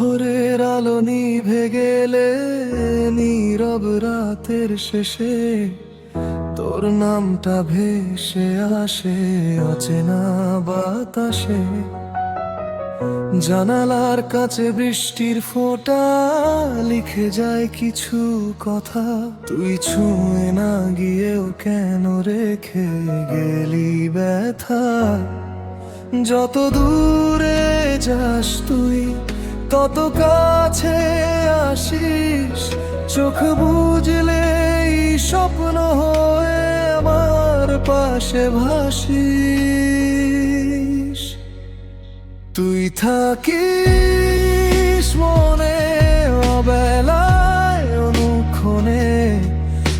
ভোরের আলো নিভে গেলে নীরব রাতের শেষে তোর নামটা ভেসে আসে অচেনা বাতাসে। জানালার কাছে বৃষ্টির ফোঁটা লিখে যায় কিছু কথা, তুই ছুঁয়ে না গিয়েও কেন রেখে গেলি ব্যথা। যত দূরে যাস তুই তত কাছে আসিস, চোখ বুঝলেই স্বপ্ন হয়ে আমার পাশে ভাসিস। তুই থাকিস মনে অবেলায় অনুক্ষণে,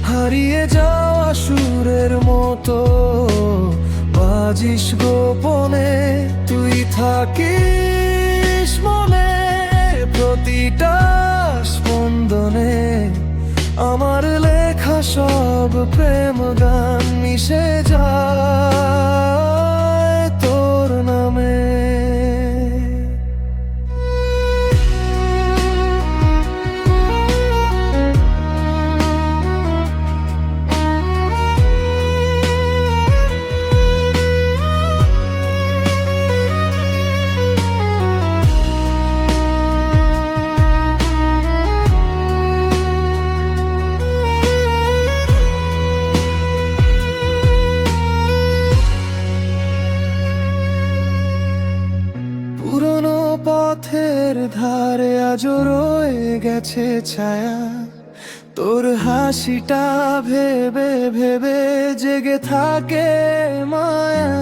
হারিয়ে যাওয়া সুরের মতো বাজিস গোপনে। তুই থাকিস মনে প্রতিটা স্পন্দনে, আমার লেখা সব প্রেম গান মিশে যায় তোর নামে। পুরনো পথের ধারে আজও রয়ে গেছে ছায়া, তোর হাসিটা ভেবে ভেবে জেগে থাকে মায়া।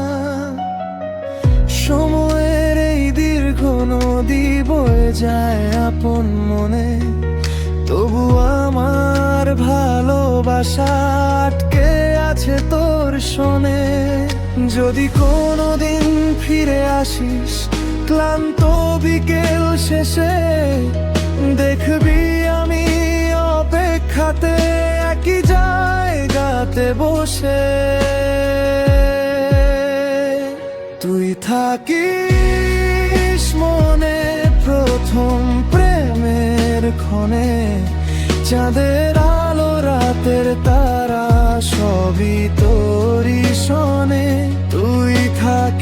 সময়ের এই দীর্ঘ নদী বয়ে যায় আপন মনে, তবু আমার ভালোবাসা আটকে আছে তোর শোনে। যদি কোনোদিন ফিরে আসিস ক্লান্ত বিকেল শেষে, দেখবি আমি অপেক্ষাতে একই জায়গাতে বসে। তুই থাকিস মনে প্রথম প্রেমের ক্ষণে, চাঁদের আলো রাতের তারা সবই তোরই শোনে। তুই থাক